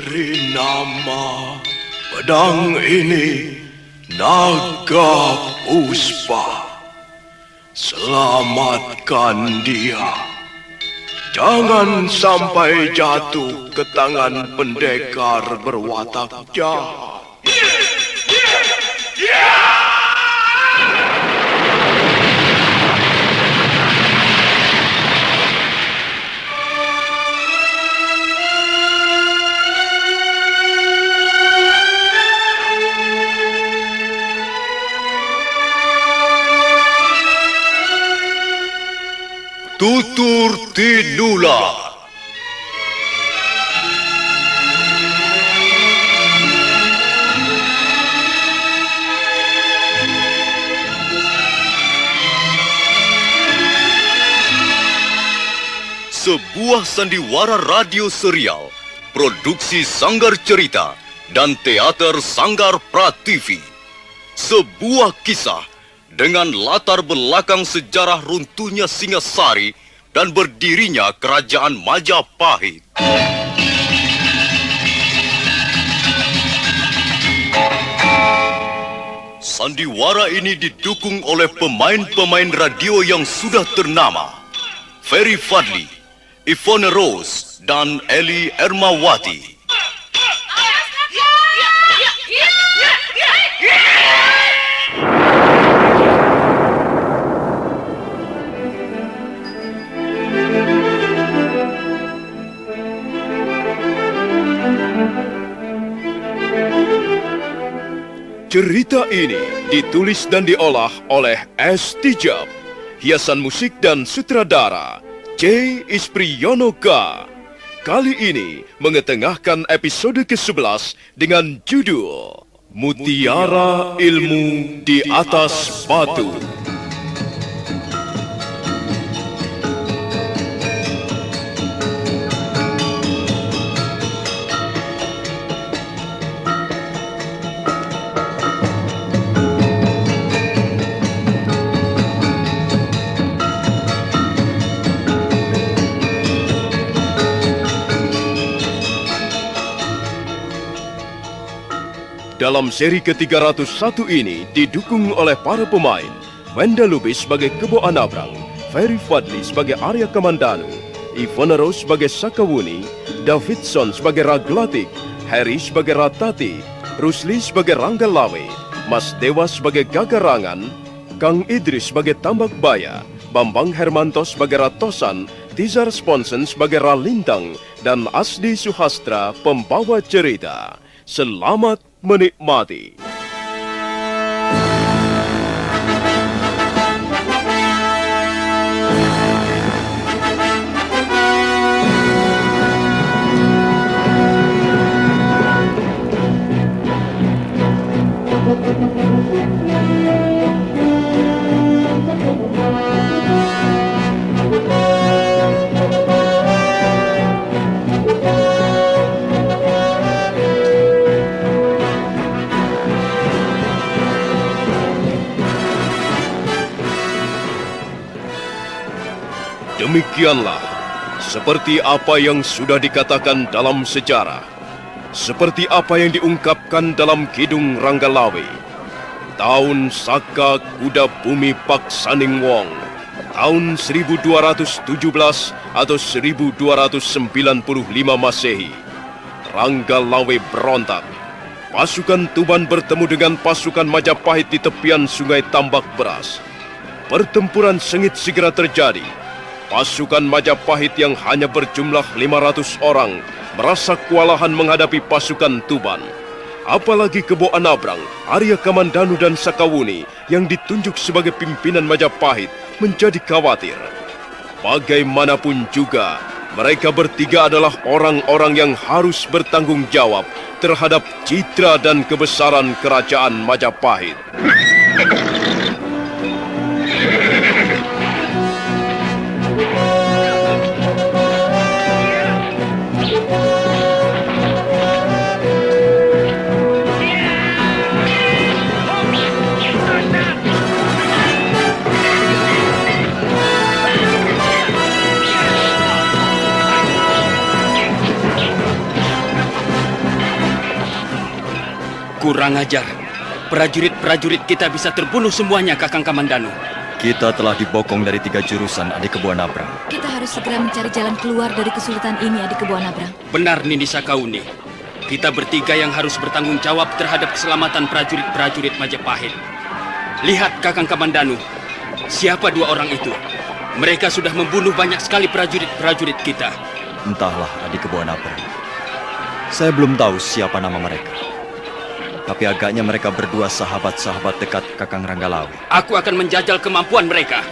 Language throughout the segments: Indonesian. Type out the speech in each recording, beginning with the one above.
Beri nama pedang ini Naga Puspa. Selamatkan dia. Jangan sampai jatuh ke tangan pendekar berwatak jahat. Tutur Tinula. Sebuah sandiwara radio serial, produksi Sanggar Cerita dan Teater Sanggar Prativi. Sebuah kisah dengan latar belakang sejarah runtuhnya Singasari dan berdirinya Kerajaan Majapahit. Sandiwara ini didukung oleh pemain-pemain radio yang sudah ternama, Ferry Fadli, Ivone Rose, dan Eli Ermawati. Cerita ini ditulis dan diolah oleh S. Tijab, hiasan musik dan sutradara C. Ispriyonoka. Kali ini mengetengahkan episode ke-11 dengan judul Mutiara Ilmu di Atas Batu. Dalam seri ke-301 ini didukung oleh para pemain Wenda Lubis sebagai Kebo Anabrang, Ferry Fadli sebagai Arya Kamandanu, Ivone Rose sebagai Sakawuni, Davidson sebagai Raglatik, Harry sebagai Ratati, Rusli sebagai Rangga Lawe, Mas Dewa sebagai Gagarangan, Kang Idris sebagai Tambak Baya, Bambang Hermanto sebagai Ratosan, Tizar Sponsen sebagai Ralintang, dan Asdi Suhastra pembawa cerita. Selamat menikmati. Demikianlah, seperti apa yang sudah dikatakan dalam sejarah, seperti apa yang diungkapkan dalam Kidung Ranggalawe, tahun Saka Kuda Bumi Paksaning Wong, tahun 1217 atau 1295 Masehi, Ranggalawe berontak. Pasukan Tuban bertemu dengan pasukan Majapahit di tepian Sungai Tambak Beras. Pertempuran sengit segera terjadi. Pasukan Majapahit yang hanya berjumlah 500 orang merasa kewalahan menghadapi pasukan Tuban. Apalagi Kebo Anabrang, Arya Kamandanu dan Sakawuni yang ditunjuk sebagai pimpinan Majapahit menjadi khawatir. Bagaimanapun juga, mereka bertiga adalah orang-orang yang harus bertanggung jawab terhadap citra dan kebesaran Kerajaan Majapahit. Kurang ajar. Prajurit-prajurit kita bisa terbunuh semuanya, Kakang Kamandanu. Kita telah dibokong dari 3 jurusan, Adik Kebo Anabrang. Kita harus segera mencari jalan keluar dari kesulitan ini, Adik Kebo Anabrang. Benar, Nini Sakauni. Kita bertiga yang harus bertanggung jawab terhadap keselamatan prajurit-prajurit Majapahit. Lihat, Kakang Kamandanu. Siapa 2 orang itu? Mereka sudah membunuh banyak sekali prajurit-prajurit kita. Entahlah, Adik Kebo Anabrang. Saya belum tahu siapa nama mereka. Tapi agaknya mereka berdua sahabat-sahabat dekat Kakang Ranggalawe. Aku akan menjajal kemampuan mereka.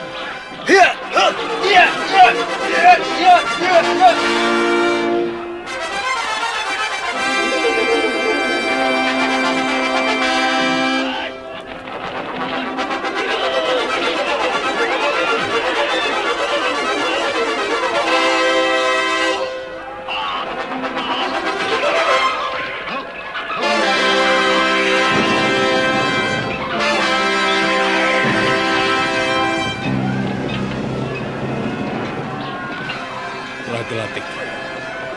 Ragelatik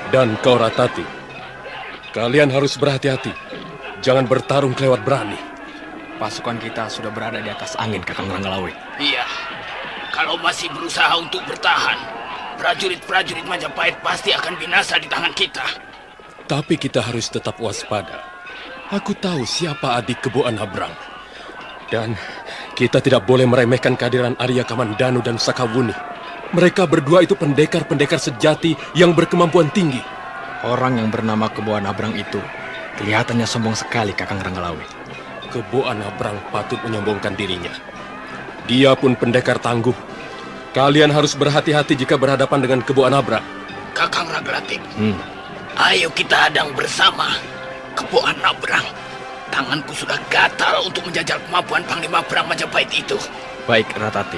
dan kau Ratati, kalian harus berhati-hati. Jangan bertarung kelewat berani. Pasukan kita sudah berada di atas angin, Kakang Ranggalawe. Iya, kalau masih berusaha untuk bertahan, prajurit-prajurit Majapahit pasti akan binasa di tangan kita. Tapi kita harus tetap waspada. Aku tahu siapa Adik Kebo Anabrang. Dan kita tidak boleh meremehkan kehadiran Arya Kamandanu dan Sakawuni. Mereka berdua itu pendekar-pendekar sejati yang berkemampuan tinggi. Orang yang bernama Kebo Anabrang itu kelihatannya sombong sekali, Kakang Ranggalawe. Kebo Anabrang patut menyombongkan dirinya. Dia pun pendekar tangguh. Kalian harus berhati-hati jika berhadapan dengan Kebo Anabrang. Kakang Ragelatik, ayo kita hadang bersama Kebo Anabrang. Tanganku sudah gatal untuk menjajal kemampuan Panglima Perang Majapahit itu. Baik, Ratati.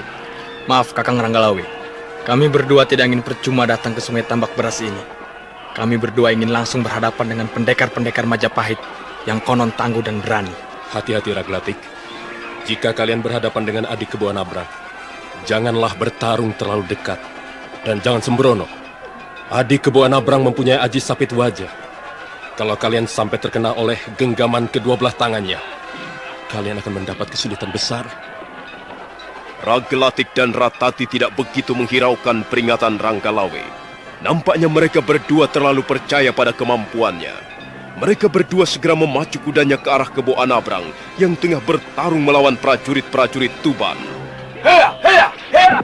Maaf, Kakang Ranggalawe. Kami berdua tidak ingin percuma datang ke Sungai Tambak Beras ini. Kami berdua ingin langsung berhadapan dengan pendekar-pendekar Majapahit yang konon tangguh dan berani. Hati-hati, Ragelatik. Jika kalian berhadapan dengan Adik Kebo Anabrang, janganlah bertarung terlalu dekat. Dan jangan sembrono. Adik Kebo Anabrang mempunyai aji sapit wajah. Kalau kalian sampai terkena oleh genggaman kedua belah tangannya, kalian akan mendapat kesulitan besar. Ragelatik dan Ratati tidak begitu menghiraukan peringatan Ranggalawe. Nampaknya mereka berdua terlalu percaya pada kemampuannya. Mereka berdua segera memacu kudanya ke arah Kebo Anabrang yang tengah bertarung melawan prajurit-prajurit Tuban. Heya, heya, heya!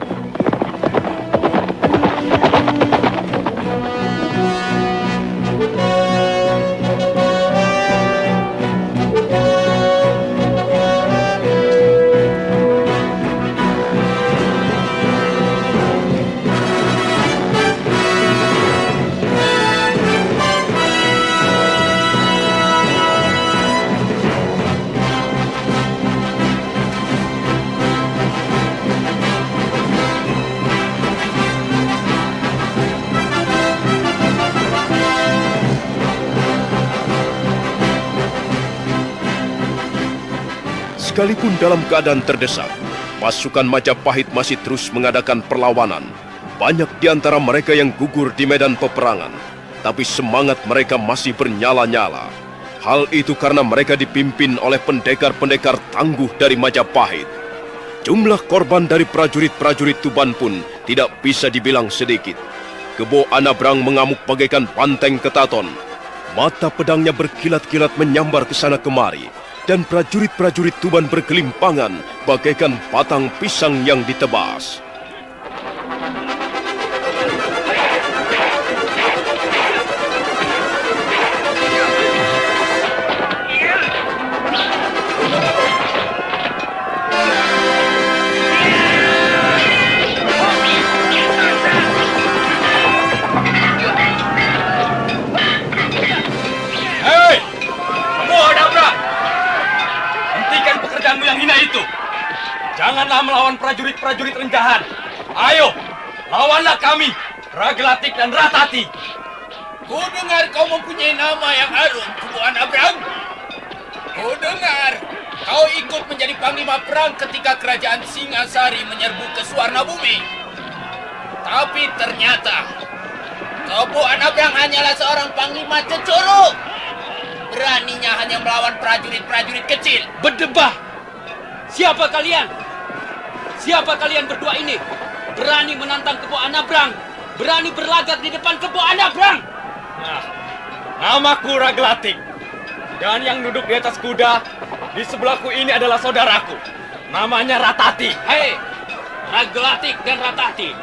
Sekalipun dalam keadaan terdesak, pasukan Majapahit masih terus mengadakan perlawanan. Banyak di antara mereka yang gugur di medan peperangan, tapi semangat mereka masih bernyala-nyala. Hal itu karena mereka dipimpin oleh pendekar-pendekar tangguh dari Majapahit. Jumlah korban dari prajurit-prajurit Tuban pun tidak bisa dibilang sedikit. Kebo Anabrang mengamuk bagaikan banteng ketaton. Mata pedangnya berkilat-kilat menyambar ke sana kemari. Dan prajurit-prajurit Tuban bergelimpangan bagaikan batang pisang yang ditebas. Janganlah melawan prajurit-prajurit renjahan. Ayo, lawanlah kami, Ragelatik dan Ratati. Ku dengar kau mempunyai nama yang harum, Kebo Anabrang. Ku dengar kau ikut menjadi panglima perang ketika kerajaan Singasari menyerbu ke Suwarnabumi. Tapi ternyata Kebo Anabrang hanyalah seorang panglima cecuruk. beraninya hanya melawan prajurit-prajurit kecil. Berdebah! Siapa kalian? Siapa kalian berdua ini? Berani menantang Kebo Anabrang? Berani berlagak di depan Kebo Anabrang? Nah, namaku Raglatik. Dan yang duduk di atas kuda di sebelahku ini adalah saudaraku. Namanya Ratati. Hei, Raglatik dan Ratati.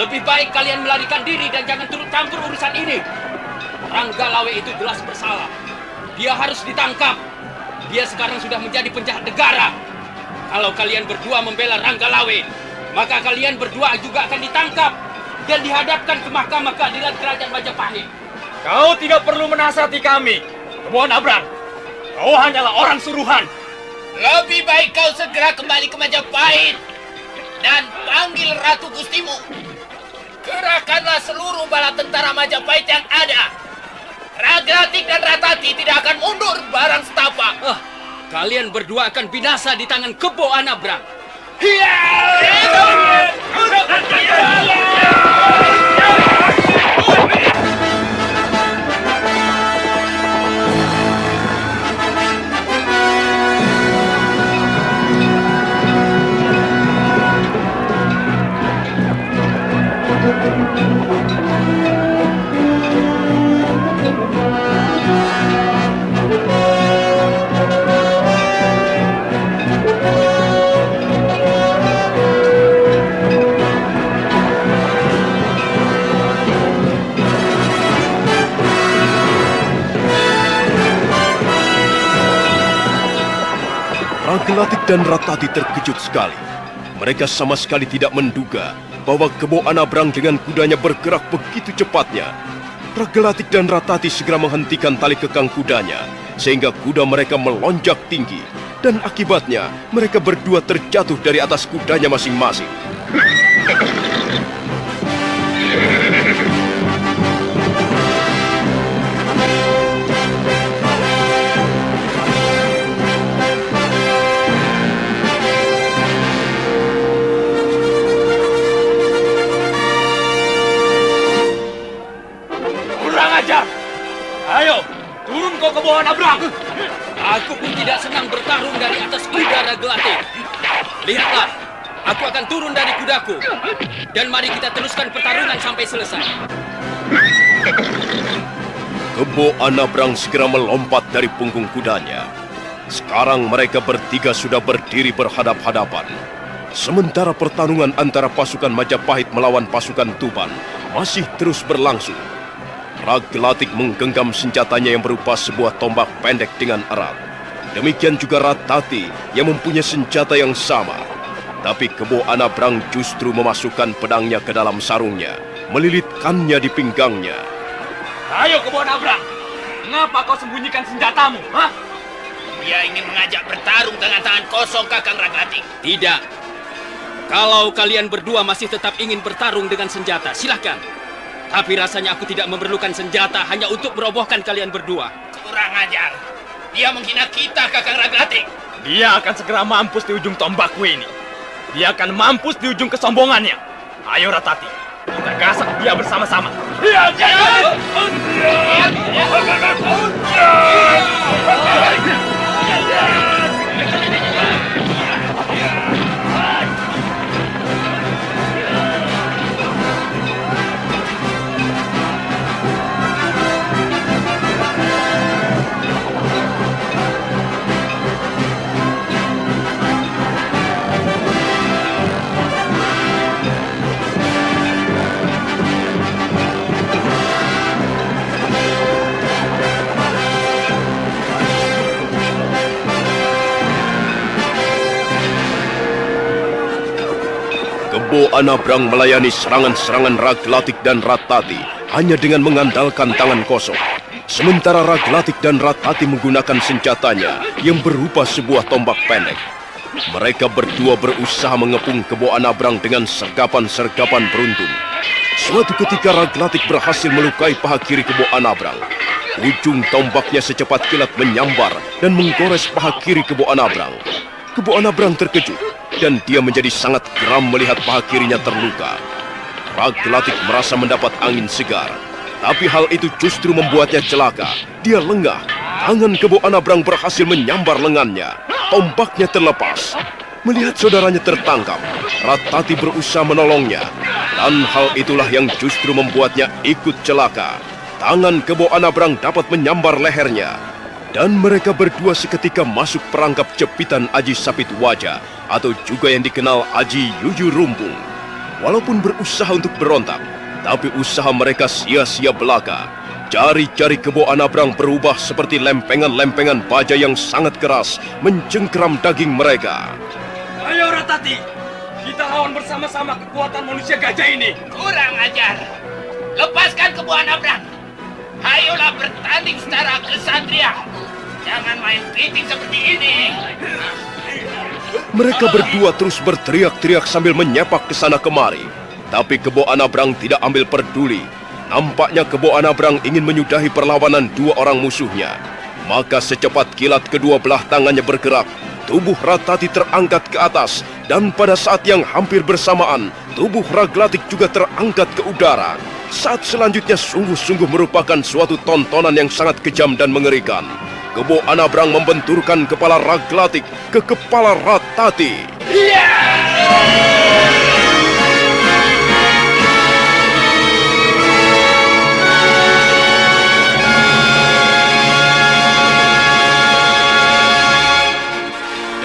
Lebih baik kalian melarikan diri dan jangan turut campur urusan ini. Ranggalawe itu jelas bersalah. Dia harus ditangkap. Dia sekarang sudah menjadi penjahat negara. Kalau kalian berdua membela Ranggalawe, maka kalian berdua juga akan ditangkap dan dihadapkan ke Mahkamah Keadilan Kerajaan Majapahit. Kau tidak perlu menasihati kami, Kebo Anabrang. Kau hanyalah orang suruhan. Lebih baik kau segera kembali ke Majapahit dan panggil Ratu Gustimu. Kerahkanlah seluruh bala tentara Majapahit yang ada. Raglatik dan Ratati tidak akan mundur barang setapak. Kalian berdua akan binasa di tangan Kebo Anabrang. Raglatik dan Ratati terkejut sekali. Mereka sama sekali tidak menduga bahwa Kebo Anabrang dengan kudanya bergerak begitu cepatnya. Raglatik dan Ratati segera menghentikan tali kekang kudanya, sehingga kuda mereka melonjak tinggi. Dan akibatnya, mereka berdua terjatuh dari atas kudanya masing-masing. Ayo, turun kau ke bawah Anabrang. Aku pun tidak senang bertarung dari atas kuda Raglatik. Lihatlah, aku akan turun dari kudaku. Dan mari kita teruskan pertarungan sampai selesai. Kebo Anabrang segera melompat dari punggung kudanya. Sekarang mereka bertiga sudah berdiri berhadap-hadapan. Sementara pertarungan antara pasukan Majapahit melawan pasukan Tuban masih terus berlangsung. Raglatik menggenggam senjatanya yang berupa sebuah tombak pendek dengan erat. Demikian juga Ratati yang mempunyai senjata yang sama. Tapi Kebo Anabrang justru memasukkan pedangnya ke dalam sarungnya, melilitkannya di pinggangnya. Ayo Kebo Anabrang, mengapa kau sembunyikan senjatamu? Hah? Dia ingin mengajak bertarung dengan tangan kosong, Kakang Raglatik. Tidak. Kalau kalian berdua masih tetap ingin bertarung dengan senjata, silakan. Tapi rasanya aku tidak memerlukan senjata hanya untuk merobohkan kalian berdua. Kurang ajar. Dia menghina kita, Kakang Raglatik. Dia akan segera mampus di ujung tombakku ini. Dia akan mampus di ujung kesombongannya. Ayo Ratati, kita gasak dia bersama-sama. Kebo Anabrang melayani serangan-serangan Raglatik dan Ratati hanya dengan mengandalkan tangan kosong. Sementara Raglatik dan Ratati menggunakan senjatanya yang berupa sebuah tombak pendek. Mereka berdua berusaha mengepung Kebo Anabrang dengan sergapan-sergapan beruntun. Suatu ketika Raglatik berhasil melukai paha kiri Kebo Anabrang. Ujung tombaknya secepat kilat menyambar dan menggores paha kiri Kebo Anabrang. Kebo Anabrang terkejut dan dia menjadi sangat geram melihat paha kirinya terluka. Raglatik merasa mendapat angin segar, tapi hal itu justru membuatnya celaka. Dia lengah tangan Kebo Anabrang berhasil menyambar lengannya. Tombaknya terlepas. Melihat saudaranya tertangkap, Ratati berusaha menolongnya. Dan hal itulah yang justru membuatnya ikut celaka. Tangan Kebo Anabrang dapat menyambar lehernya. Dan mereka berdua seketika masuk perangkap jepitan Aji Sapit Wajah, atau juga yang dikenal Aji Yuyu Rumpung. Walaupun berusaha untuk berontak, tapi usaha mereka sia-sia belaka. Jari-jari Kebo Anabrang berubah seperti lempengan-lempengan baja yang sangat keras, mencengkeram daging mereka. Ayo Ratati, kita lawan bersama-sama kekuatan manusia gajah ini. Kurang ajar. Lepaskan Kebo Anabrang. Ayolah bertanding secara kesatria. Jangan main piting seperti ini. Mereka berdua terus berteriak-teriak sambil menyepak ke sana kemari. Tapi Kebo Anabrang tidak ambil peduli. Nampaknya Kebo Anabrang ingin menyudahi perlawanan dua orang musuhnya. Maka secepat kilat kedua belah tangannya bergerak, tubuh Ratati terangkat ke atas. Dan pada saat yang hampir bersamaan, tubuh Raglatik juga terangkat ke udara. Saat selanjutnya sungguh-sungguh merupakan suatu tontonan yang sangat kejam dan mengerikan. Kebo Anabrang membenturkan kepala Raglatik ke kepala Ratati.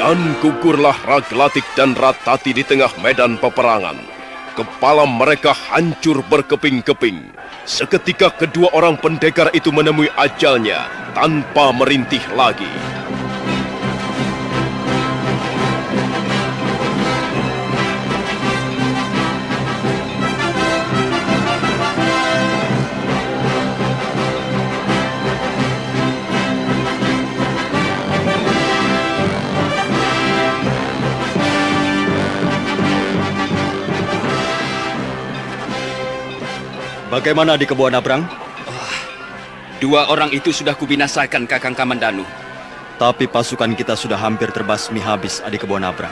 Dan gugurlah Raglatik dan Ratati di tengah medan peperangan. Kepala mereka hancur berkeping-keping. Seketika kedua orang pendekar itu menemui ajalnya tanpa merintih lagi. Bagaimana di Kebo Anabrang? Dua orang itu sudah kubinasakan Kakang Kamandanu. Tapi pasukan kita sudah hampir terbasmi habis Adi Kebo Anabrang.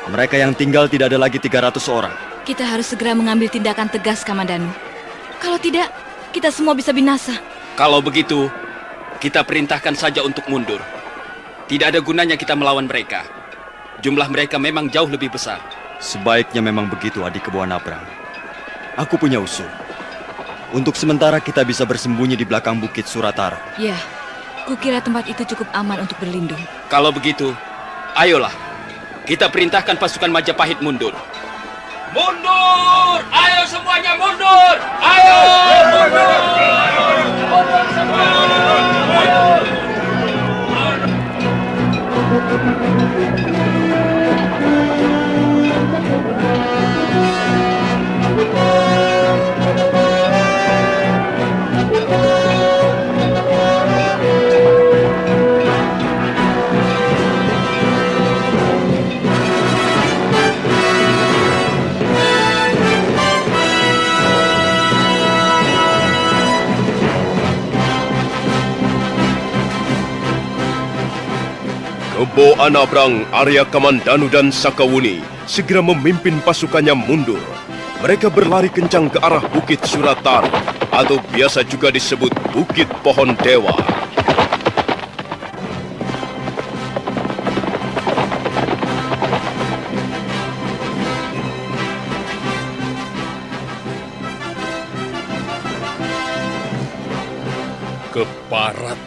Mereka yang tinggal tidak ada lagi 300 orang. Kita harus segera mengambil tindakan tegas, Kamandanu. Kalau tidak, kita semua bisa binasa. Kalau begitu, kita perintahkan saja untuk mundur. Tidak ada gunanya kita melawan mereka. Jumlah mereka memang jauh lebih besar. Sebaiknya memang begitu Adi Kebo Anabrang. Aku punya usul. Untuk sementara kita bisa bersembunyi di belakang Bukit Suratara. Ya, kukira tempat itu cukup aman untuk berlindung. Kalau begitu, ayolah. Kita perintahkan pasukan Majapahit mundur. Mundur! Ayo semuanya mundur! Ayo mundur! Mundur semua! Kebo Anabrang, Arya Kamandanu dan Sakawuni segera memimpin pasukannya mundur. Mereka berlari kencang ke arah Bukit Suratara, atau biasa juga disebut Bukit Pohon Dewa. Keparat,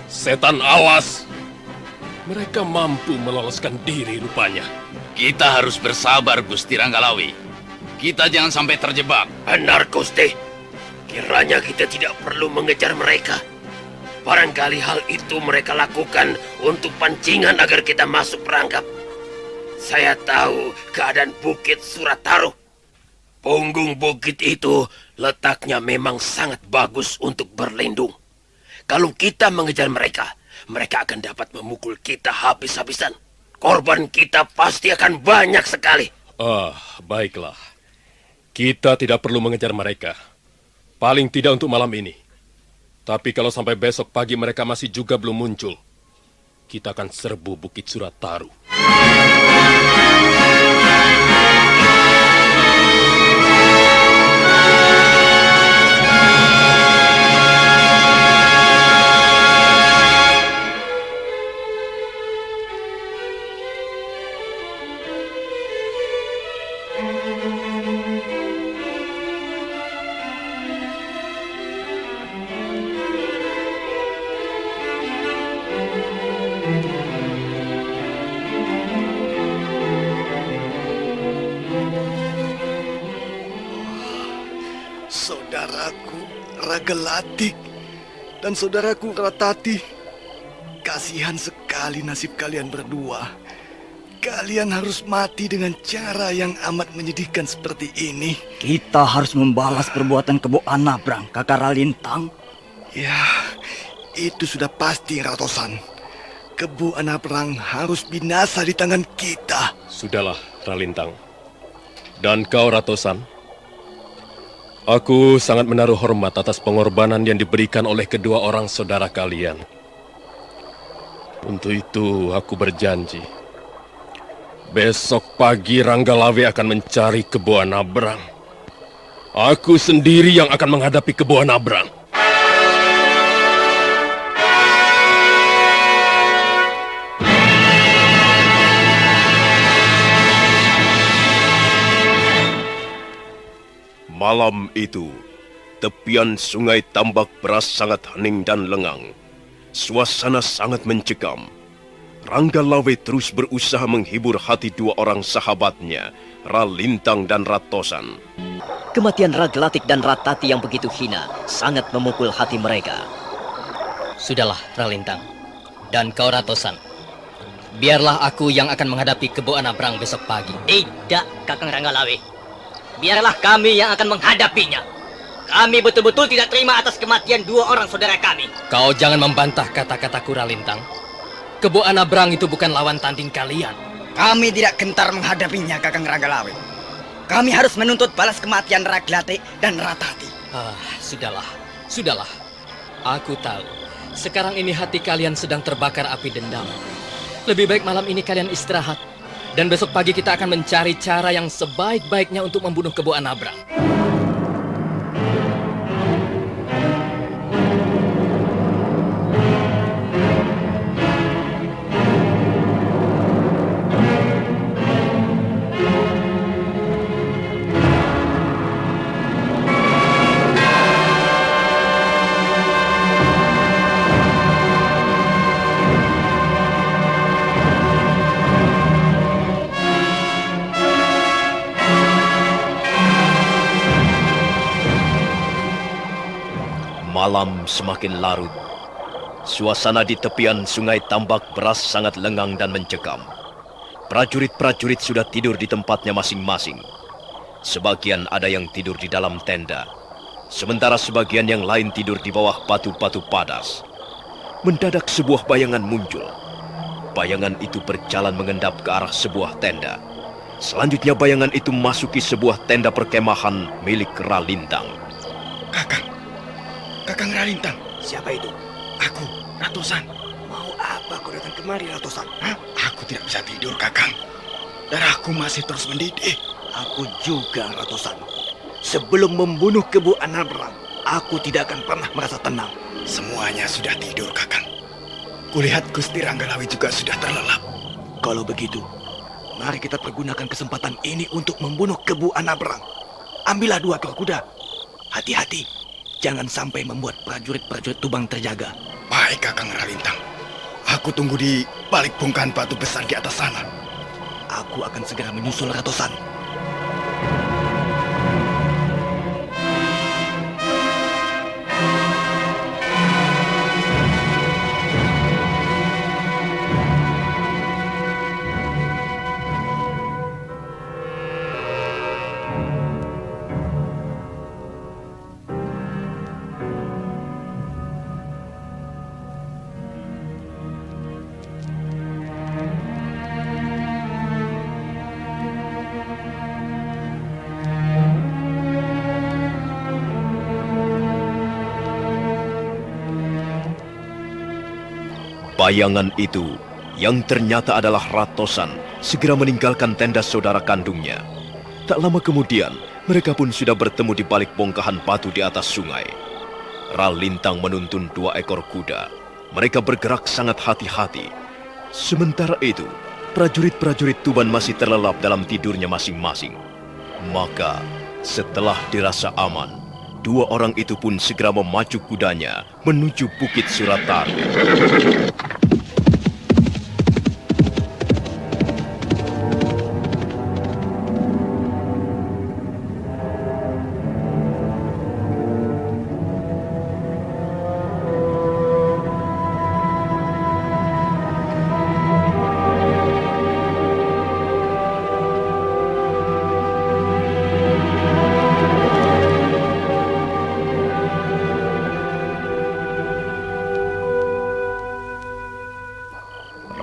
setan awas. Mereka mampu meloloskan diri rupanya. Kita harus bersabar, Gusti Ranggalawi. Kita jangan sampai terjebak. Benar, Gusti. Kiranya kita tidak perlu mengejar mereka. Barangkali hal itu mereka lakukan untuk pancingan agar kita masuk perangkap. Saya tahu keadaan Bukit Surataro. Punggung bukit itu letaknya memang sangat bagus untuk berlindung. Kalau kita mengejar mereka, mereka akan dapat memukul kita habis-habisan. Korban kita pasti akan banyak sekali. Baiklah. Kita tidak perlu mengejar mereka. Paling tidak untuk malam ini. Tapi kalau sampai besok pagi mereka masih juga belum muncul, kita akan serbu Bukit Surataro. saudaraku Ragalatik dan saudaraku Ratati. Kasihan sekali nasib kalian berdua. Kalian harus mati dengan cara yang amat menyedihkan seperti ini. Kita harus membalas perbuatan Kebo Anabrang, Kakak Ralintang. Ya, itu sudah pasti, Ratosan. Kebo Anabrang harus binasa di tangan kita. Sudahlah, Ralintang. Dan kau, Ratosan. Aku sangat menaruh hormat atas pengorbanan yang diberikan oleh kedua orang saudara kalian. Untuk itu, aku berjanji. Besok pagi Ranggalawe akan mencari Kebo Anabrang. Aku sendiri yang akan menghadapi Kebo Anabrang. Malam itu, tepian sungai Tambak Beras sangat hening dan lengang. Suasana sangat mencekam. Ranggalawe terus berusaha menghibur hati dua orang sahabatnya, Ralintang dan Ratosan. Kematian Raglatik dan Ratati yang begitu hina sangat memukul hati mereka. Sudahlah, Ralintang. Dan kau, Ratosan. Biarlah aku yang akan menghadapi Kebo Anabrang besok pagi. Tidak, Kakang Ranggalawe. Biarlah kami yang akan menghadapinya. Kami betul-betul tidak terima atas kematian dua orang saudara kami. Kau jangan membantah kata-kataku, Ralintang. Kebo Anabrang itu bukan lawan tanding kalian. Kami tidak gentar menghadapinya, Kakang Ranggalawe. Kami harus menuntut balas kematian Raglatik dan Ratati. Sudahlah. Aku tahu. Sekarang ini hati kalian sedang terbakar api dendam. Lebih baik malam ini kalian istirahat. Dan besok pagi kita akan mencari cara yang sebaik-baiknya untuk membunuh Kebo Anabrang. Malam semakin larut. Suasana di tepian sungai Tambak Beras sangat lengang dan mencekam. Prajurit-prajurit sudah tidur di tempatnya masing-masing. Sebagian ada yang tidur di dalam tenda, sementara sebagian yang lain tidur di bawah batu-batu padas. Mendadak sebuah bayangan muncul. Bayangan itu berjalan mengendap ke arah sebuah tenda. Selanjutnya bayangan itu masuki sebuah tenda perkemahan milik Ralintang. Kakang Ralintang. Siapa itu? Aku, Ratosan. Mau apa kau datang kemari, Ratosan? Aku tidak bisa tidur, Kakang. Darahku masih terus mendidih. Aku juga, Ratosan. Sebelum membunuh Kebo Anabrang, aku tidak akan pernah merasa tenang. Semuanya sudah tidur, Kakang. Kulihat Gusti Ranggalawe juga sudah terlelap. Kalau begitu, mari kita pergunakan kesempatan ini untuk membunuh Kebo Anabrang. Ambillah 2 ekor kuda. Hati-hati. Jangan sampai membuat prajurit-prajurit Tubang terjaga. Baik, Kakang Ralintang. Aku tunggu di balik bongkahan batu besar di atas sana. Aku akan segera menyusul Ratosan. Bayangan itu, yang ternyata adalah Ratosan, segera meninggalkan tenda saudara kandungnya. Tak lama kemudian, mereka pun sudah bertemu di balik bongkahan batu di atas sungai. Ralintang menuntun 2 ekor kuda. Mereka bergerak sangat hati-hati. Sementara itu, prajurit-prajurit Tuban masih terlelap dalam tidurnya masing-masing. Maka, setelah dirasa aman, 2 orang itu pun segera memacu kudanya menuju Bukit Surataru.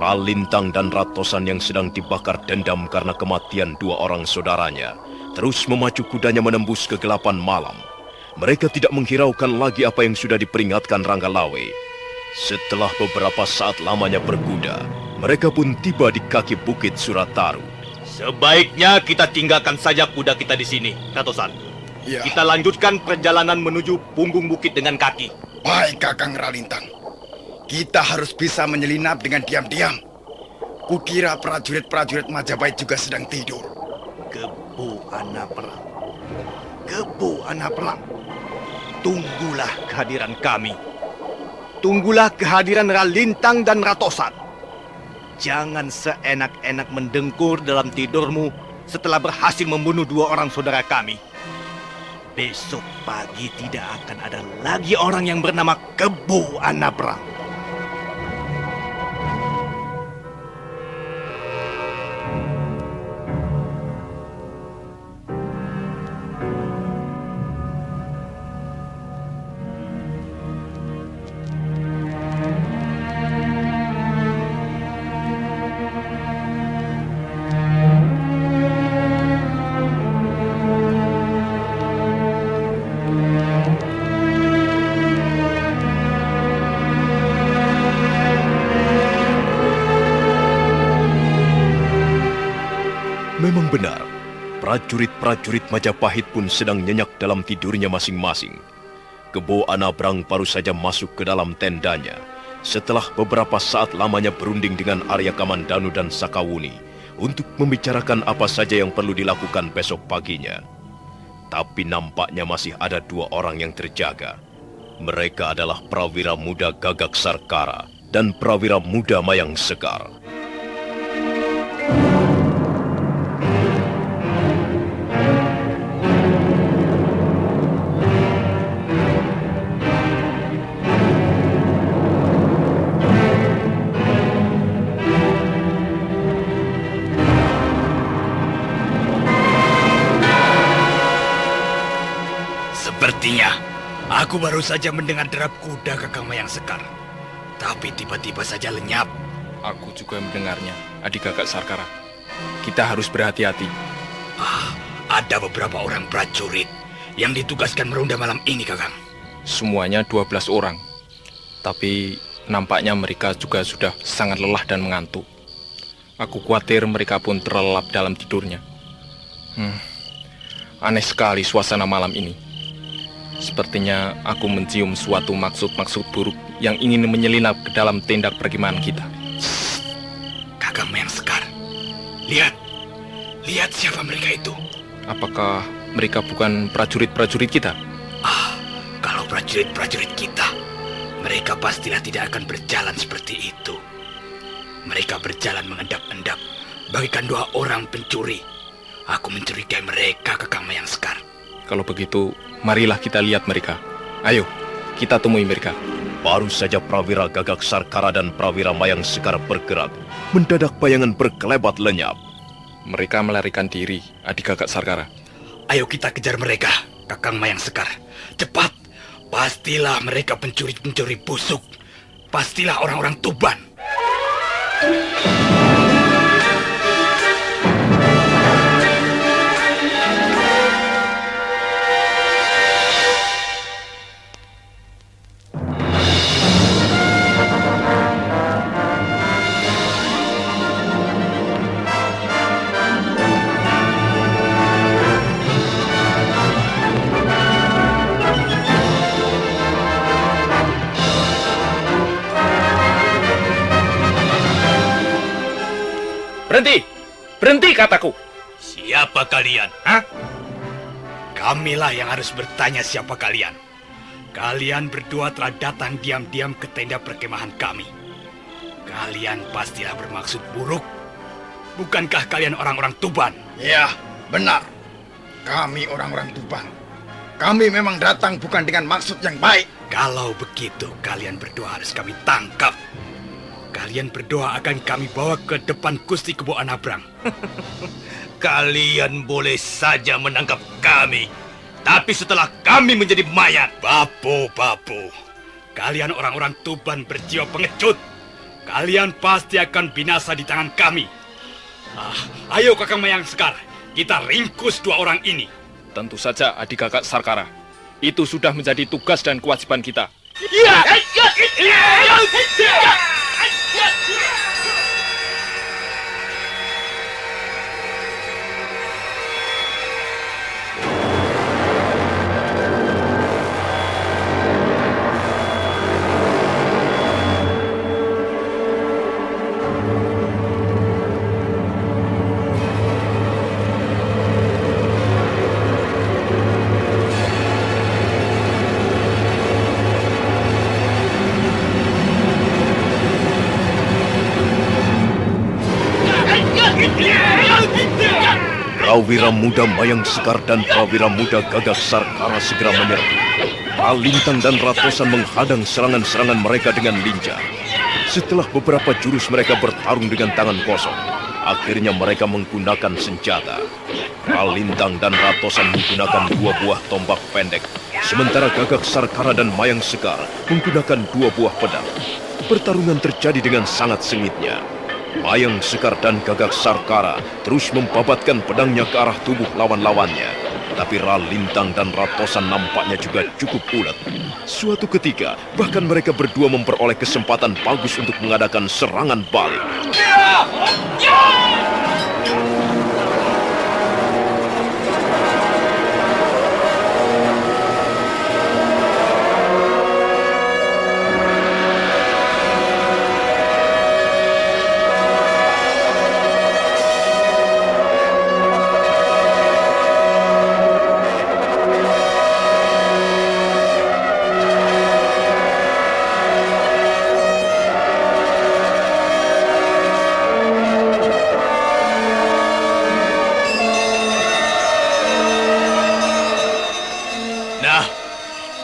Ralintang dan Ratosan yang sedang dibakar dendam karena kematian dua orang saudaranya terus memacu kudanya menembus kegelapan malam. Mereka tidak menghiraukan lagi apa yang sudah diperingatkan Ranggalawe. Setelah beberapa saat lamanya berkuda, mereka pun tiba di kaki bukit Surataru. Sebaiknya kita tinggalkan saja kuda kita di sini, Ratosan. Ya. Kita lanjutkan perjalanan menuju punggung bukit dengan kaki. Baik, Kakang Ralintang. Kita harus bisa menyelinap dengan diam-diam. Kukira prajurit-prajurit Majapahit juga sedang tidur. Kebu anak perang. Kebu anak perang. Tunggulah kehadiran kami. Tunggulah kehadiran Ralintang dan Ratosan. Jangan seenak-enak mendengkur dalam tidurmu setelah berhasil membunuh dua orang saudara kami. Besok pagi tidak akan ada lagi orang yang bernama Kebu anak perang. Memang benar, prajurit-prajurit Majapahit pun sedang nyenyak dalam tidurnya masing-masing. Kebo Anabrang baru saja masuk ke dalam tendanya setelah beberapa saat lamanya berunding dengan Arya Kamandanu dan Sakawuni untuk membicarakan apa saja yang perlu dilakukan besok paginya. Tapi nampaknya masih ada dua orang yang terjaga. Mereka adalah prawira muda Gagak Sarkara dan prawira muda Mayang Sekar. Sepertinya, aku baru saja mendengar derap kuda Kakang Mayang Sekar. Tapi tiba-tiba saja lenyap. Aku juga mendengarnya, adik Gagak Sarkara. Kita harus berhati-hati. Ada beberapa orang prajurit yang ditugaskan meronda malam ini, Kakang. Semuanya 12 orang. Tapi nampaknya mereka juga sudah sangat lelah dan mengantuk. Aku khawatir mereka pun terlelap dalam tidurnya. Aneh sekali suasana malam ini. Sepertinya aku mencium suatu maksud-maksud buruk yang ingin menyelinap ke dalam tenda perkemahan kita. Kakang Mayang Sekar, lihat siapa mereka itu. Apakah mereka bukan prajurit-prajurit kita? Kalau prajurit-prajurit kita, mereka pastilah tidak akan berjalan seperti itu. Mereka berjalan mengendap-endap, bagaikan dua orang pencuri. Aku mencurigai mereka, Kakang Mayang Sekar. Kalau begitu, marilah kita lihat mereka. Ayo, kita temui mereka. Baru saja prawira Gagak Sarkara dan prawira Mayang Sekar bergerak, mendadak bayangan berkelebat lenyap. Mereka melarikan diri, adik Gagak Sarkara. Ayo kita kejar mereka, Kakang Mayang Sekar. Cepat, pastilah mereka pencuri-pencuri busuk. Pastilah orang-orang Tuban. Berhenti kataku. Siapa kalian? Kamilah yang harus bertanya siapa kalian. Kalian berdua telah datang diam-diam ke tenda perkemahan kami. Kalian pastilah bermaksud buruk. Bukankah kalian orang-orang Tuban? Ya, benar. Kami orang-orang Tuban. Kami memang datang bukan dengan maksud yang baik. Kalau begitu, kalian berdua harus kami tangkap. Kalian berdua akan kami bawa ke depan Gusti Kebo Anabrang. Kalian boleh saja menangkap kami, tapi setelah kami menjadi mayat. Bapu. Kalian orang-orang Tuban berjiwa pengecut. kalian pasti akan binasa di tangan kami. Ayo Kakang Mayang Sekar, kita ringkus dua orang ini. Tentu saja adik kakak Sarkara. Itu sudah menjadi tugas dan kewajiban kita. Prawira muda Mayang Sekar dan prawira muda Gagak Sarkara segera menyerbu. Ralintang dan Ratosan menghadang serangan-serangan mereka dengan lincah. Setelah beberapa jurus mereka bertarung dengan tangan kosong, akhirnya mereka menggunakan senjata. Ralintang dan Ratosan menggunakan dua buah tombak pendek, sementara Gagak Sarkara dan Mayang Sekar menggunakan dua buah pedang. Pertarungan terjadi dengan sangat sengitnya. Mayang Sekar dan Gagak Sarkara terus membabatkan pedangnya ke arah tubuh lawan-lawannya. Tapi Ralintang dan Ratosan nampaknya juga cukup ulet. Suatu ketika, bahkan mereka berdua memperoleh kesempatan bagus untuk mengadakan serangan balik.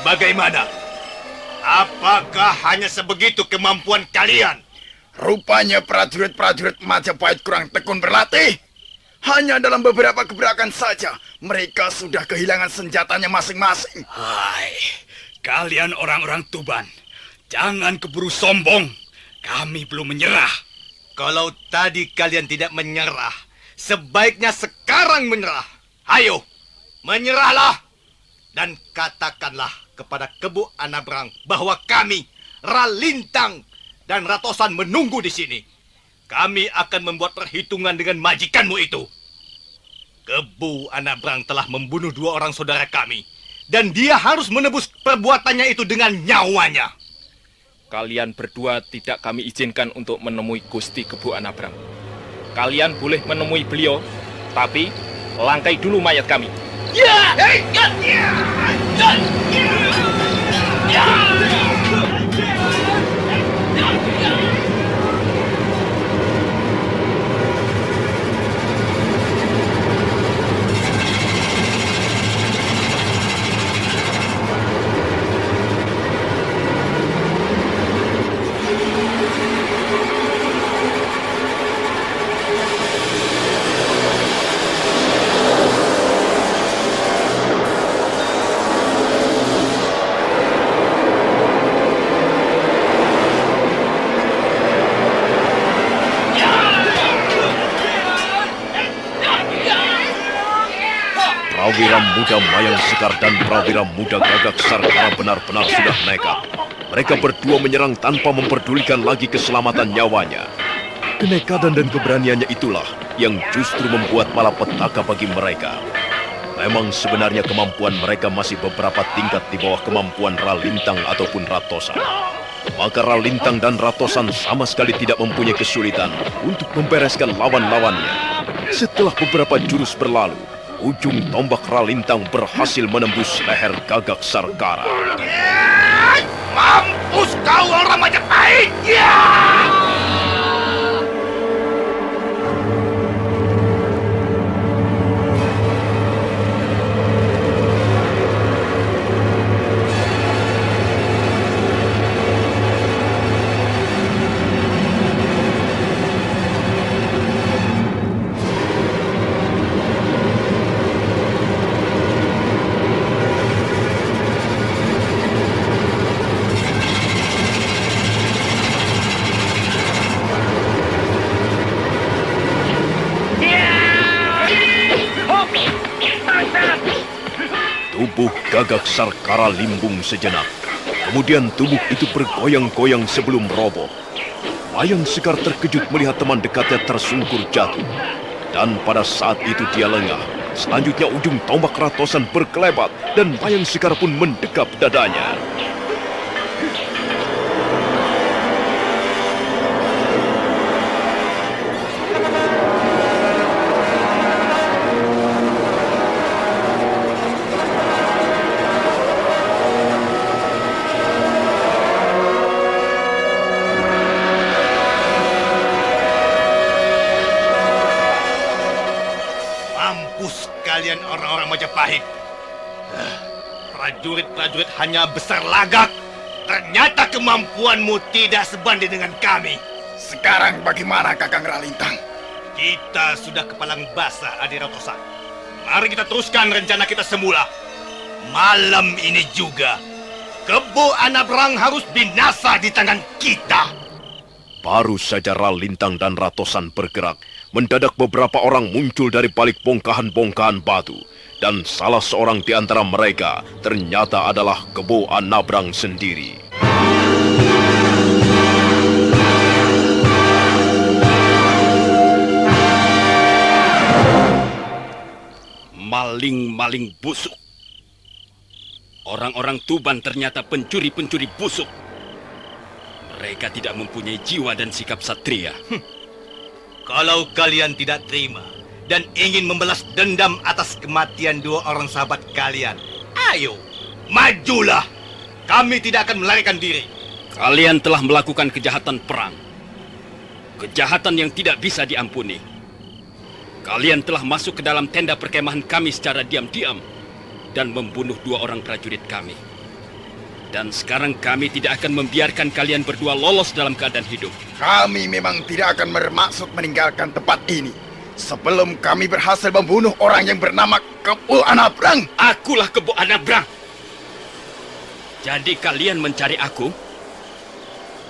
Bagaimana? Apakah hanya sebegitu kemampuan kalian? Rupanya prajurit-prajurit Majapahit kurang tekun berlatih. Hanya dalam beberapa gebrakan saja, mereka sudah kehilangan senjatanya masing-masing. Hai, kalian orang-orang Tuban, jangan keburu sombong. Kami belum menyerah. Kalau tadi kalian tidak menyerah, sebaiknya sekarang menyerah. Ayo, menyerahlah. Dan katakanlah kepada Kebu Anabrang bahwa kami, Ralintang dan Ratosan menunggu di sini. Kami akan membuat perhitungan dengan majikanmu itu. Kebu Anabrang telah membunuh dua orang saudara kami. Dan dia harus menebus perbuatannya itu dengan nyawanya. Kalian berdua tidak kami izinkan untuk menemui Gusti Kebu Anabrang. Kalian boleh menemui beliau, tapi langkai dulu mayat kami. Prawira muda Mayang Sekar dan prawira muda Gagak Sarkara benar-benar sudah nekat. Mereka berdua menyerang tanpa memperdulikan lagi keselamatan nyawanya. Kenekatan dan keberaniannya itulah yang justru membuat malapetaka bagi mereka. Memang sebenarnya kemampuan mereka masih beberapa tingkat di bawah kemampuan Ralintang ataupun Ratosan. Maka Ralintang dan Ratosan sama sekali tidak mempunyai kesulitan untuk membereskan lawan-lawannya. Setelah beberapa jurus berlalu, ujung tombak Ralintang berhasil menembus leher Gagak Sarkara. Mampus kau orang Majapahit! Tubuh Gagak Sarkara limbung sejenak. Kemudian tubuh itu bergoyang-goyang sebelum roboh. Mayang Sekar terkejut melihat teman dekatnya tersungkur jatuh. Dan pada saat itu dia lengah. Selanjutnya ujung tombak Ratosan berkelebat dan Mayang Sekar pun mendekap dadanya. Kalian orang-orang Majapahit. Prajurit-prajurit hanya besar lagak. Ternyata kemampuanmu tidak sebanding dengan kami. Sekarang bagaimana Kakang Ralintang? Kita sudah kepalang basah, Adi Ratosan. Mari kita teruskan rencana kita semula. Malam ini juga, Kebo Anabrang harus binasa di tangan kita. Baru saja Ralintang dan Ratosan bergerak, mendadak beberapa orang muncul dari balik bongkahan-bongkahan batu. Dan salah seorang di antara mereka ternyata adalah Kebo Anabrang sendiri. Maling-maling busuk. Orang-orang Tuban ternyata pencuri-pencuri busuk. Mereka tidak mempunyai jiwa dan sikap satria. Kalau kalian tidak terima dan ingin membalas dendam atas kematian dua orang sahabat kalian, ayo, majulah. Kami tidak akan melarikan diri. Kalian telah melakukan kejahatan perang. Kejahatan yang tidak bisa diampuni. Kalian telah masuk ke dalam tenda perkemahan kami secara diam-diam dan membunuh dua orang prajurit kami. Dan sekarang kami tidak akan membiarkan kalian berdua lolos dalam keadaan hidup. Kami memang tidak akan bermaksud meninggalkan tempat ini sebelum kami berhasil membunuh orang yang bernama Kebo Anabrang. Akulah Kebo Anabrang. Jadi kalian mencari aku?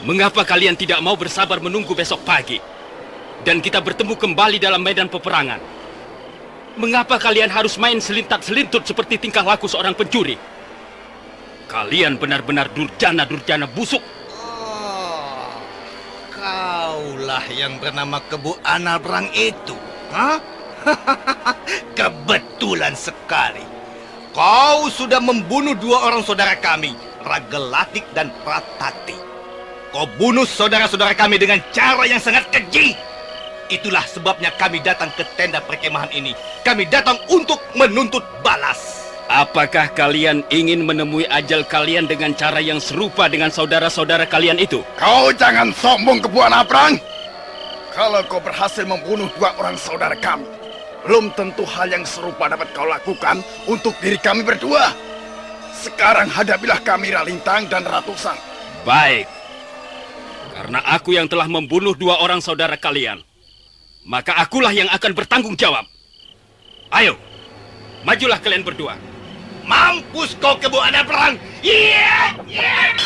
Mengapa kalian tidak mau bersabar menunggu besok pagi dan kita bertemu kembali dalam medan peperangan? Mengapa kalian harus main selintat-selintut seperti tingkah laku seorang pencuri? Kalian benar-benar durjana-durjana busuk. Oh, kaulah yang bernama Kebo Anabrang itu, hah? Kebetulan sekali. Kau sudah membunuh dua orang saudara kami, Ragelatik dan Pratati. Kau bunuh saudara-saudara kami dengan cara yang sangat keji. Itulah sebabnya kami datang ke tenda perkemahan ini. Kami datang untuk menuntut balas. Apakah kalian ingin menemui ajal kalian dengan cara yang serupa dengan saudara-saudara kalian itu? Kau jangan sombong, Kebo Anabrang. Kalau kau berhasil membunuh dua orang saudara kami, belum tentu hal yang serupa dapat kau lakukan untuk diri kami berdua. Sekarang hadapilah kami Ralintang dan Ratosan. Baik. Karena aku yang telah membunuh dua orang saudara kalian, maka akulah yang akan bertanggung jawab. Ayo, majulah kalian berdua. Mampus kau Kebo Anabrang! Yeah! Yeah!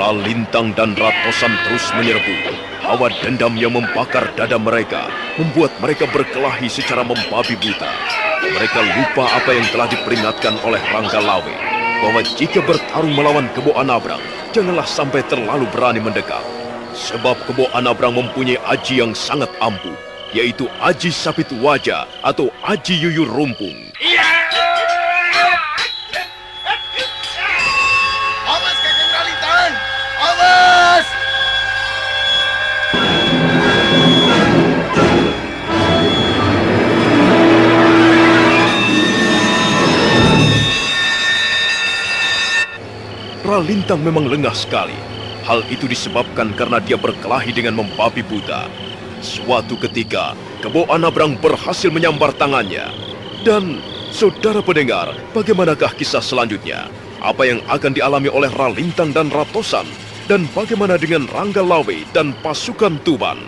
Ralintang dan Ratosan terus menyerbu. Hawa dendam yang membakar dada mereka membuat mereka berkelahi secara membabi buta. Mereka lupa apa yang telah diperingatkan oleh Ranggalawe, bahwa jika bertarung melawan Kebo Anabrang, janganlah sampai terlalu berani mendekat. Sebab Kebo Anabrang mempunyai aji yang sangat ampuh, yaitu Aji Sapit Wajah atau Aji Yuyur Rumpung. Awas Kakang Ralintang! Awas! Ralintang memang lengah sekali. Hal itu disebabkan karena dia berkelahi dengan membabi buta. Suatu ketika, Kebo Anabrang berhasil menyambar tangannya. Dan saudara pendengar, bagaimanakah kisah selanjutnya? Apa yang akan dialami oleh Ralintang dan Ratosan? Dan bagaimana dengan Ranggalawe dan pasukan Tuban?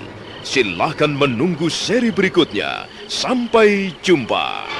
Silahkan menunggu seri berikutnya. Sampai jumpa.